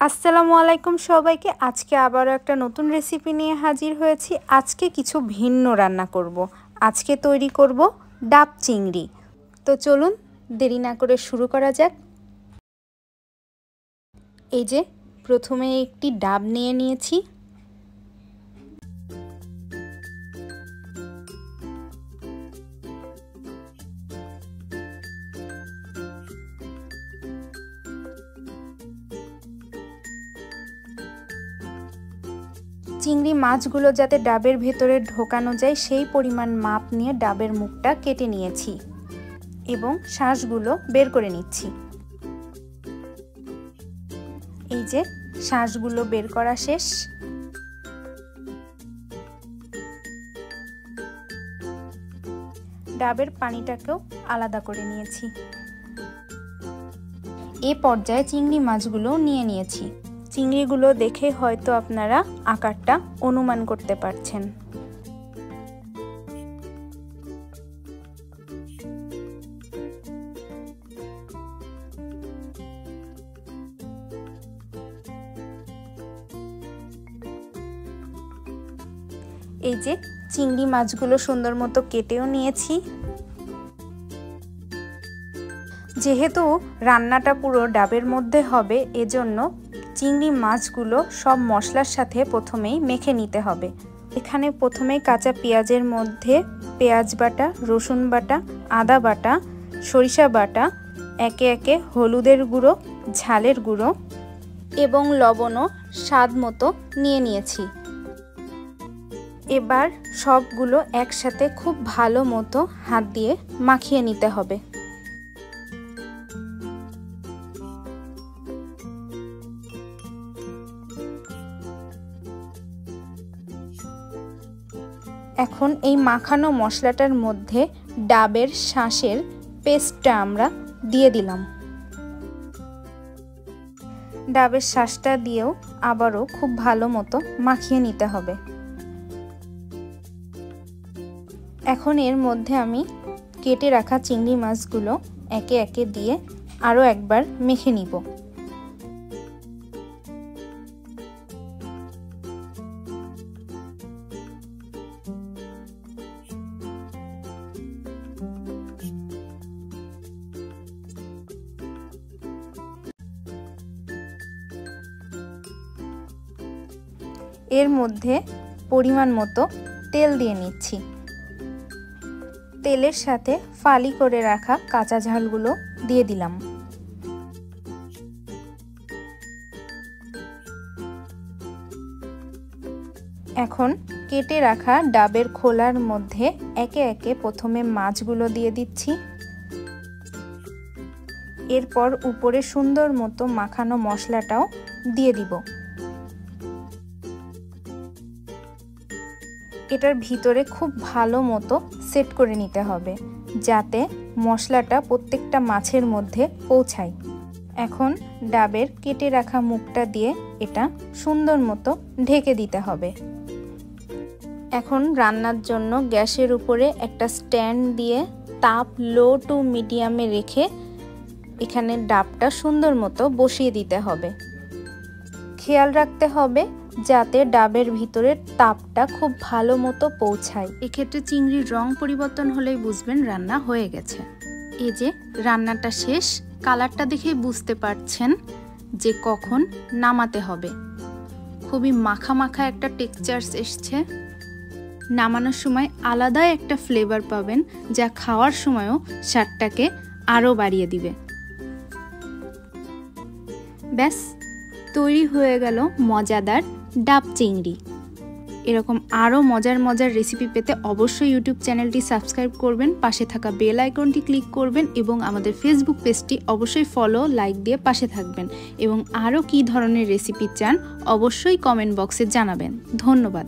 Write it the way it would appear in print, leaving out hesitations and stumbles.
আসসালামু আলাইকুম সবাইকে। আজকে আবারও একটা নতুন রেসিপি নিয়ে হাজির হয়েছি। আজকে কিছু ভিন্ন রান্না করব। আজকে তৈরি করব ডাব চিংড়ি। তো চলুন দেরি না করে শুরু করা যাক। এই যে প্রথমে একটি ডাব নিয়ে নিয়েছি। চিংড়ি মাছগুলো যাতে ডাবের ভেতরে ঢোকানো যায় সেই পরিমাণ মাপ নিয়ে ডাবের মুখটা কেটে নিয়েছি এবং শাঁসগুলো বের করে নিচ্ছি। এই যে শাঁসগুলো বের করা শেষ। ডাবের পানিটাকেও আলাদা করে নিয়েছি। এই পর্যায়ে চিংড়ি মাছগুলো নিয়ে নিয়েছি। চিংড়িগুলো দেখে হয়তো আপনারা আকারটা অনুমান করতে পারছেন। এই যে চিংড়ি মাছগুলো সুন্দর মতো কেটেও নিয়েছি। যেহেতু রান্নাটা পুরো ডাবের মধ্যে হবে, এজন্য চিংড়ি মাছগুলো সব মশলার সাথে প্রথমেই মেখে নিতে হবে। এখানে প্রথমেই কাঁচা পেঁয়াজের মধ্যে পেঁয়াজ বাটা, রসুন বাটা, আদা বাটা, সরিষা বাটা, একে একে হলুদের গুঁড়ো, ঝালের গুঁড়ো এবং লবণও স্বাদ মতো নিয়ে নিয়েছি। এবার সবগুলো একসাথে খুব ভালো মতো হাত দিয়ে মাখিয়ে নিতে হবে। এখন এই মাখানো মশলাটার মধ্যে ডাবের শাঁসের পেস্টটা আমরা দিয়ে দিলাম। ডাবের শাঁসটা দিয়েও আবারও খুব ভালো মতো মাখিয়ে নিতে হবে। এখন এর মধ্যে আমি কেটে রাখা চিংড়ি মাছগুলো একে একে দিয়ে আরও একবার মেখে নিব। এর মধ্যে পরিমাণ মতো তেল দিয়ে নিচ্ছি। তেলের সাথে ফালি করে রাখা কাঁচা ঝালগুলো দিয়ে দিলাম। এখন কেটে রাখা ডাবের খোলার মধ্যে একে একে প্রথমে মাছগুলো দিয়ে দিচ্ছি। এরপর উপরে সুন্দর মতো মাখানো মশলাটাও দিয়ে দিব। এটার ভিতরে খুব ভালো মতো সেট করে নিতে হবে যাতে মশলাটা প্রত্যেকটা মাছের মধ্যে পৌঁছায়। এখন ডাবের কেটে রাখা মুখটা দিয়ে এটা সুন্দর মতো ঢেকে দিতে হবে। এখন রান্নার জন্য গ্যাসের উপরে একটা স্ট্যান্ড দিয়ে তাপ লো টু মিডিয়ামে রেখে এখানে ডাবটা সুন্দর মতো বসিয়ে দিতে হবে। খেয়াল রাখতে হবে যাতে ডাবের ভিতরের তাপটা খুব ভালো মতো পৌঁছায়। এক্ষেত্রে চিংড়ির রং পরিবর্তন হলেই বুঝবেন রান্না হয়ে গেছে। এই যে রান্নাটা শেষ, কালারটা দেখে বুঝতে পারছেন যে কখন নামাতে হবে। খুবই মাখা মাখা একটা টেক্সচার এসছে। নামানোর সময় আলাদা একটা ফ্লেভার পাবেন যা খাওয়ার সময়ও স্বাদটাকে আরও বাড়িয়ে দিবে। ব্যাস তৈরি হয়ে গেল মজাদার ডাব চিংড়ি। এরকম আরও মজার মজার রেসিপি পেতে অবশ্যই ইউটিউব চ্যানেলটি সাবস্ক্রাইব করবেন, পাশে থাকা বেল আইকনটি ক্লিক করবেন এবং আমাদের ফেসবুক পেজটি অবশ্যই ফলো লাইক দিয়ে পাশে থাকবেন। এবং আরও কী ধরনের রেসিপি চান অবশ্যই কমেন্ট বক্সে জানাবেন। ধন্যবাদ।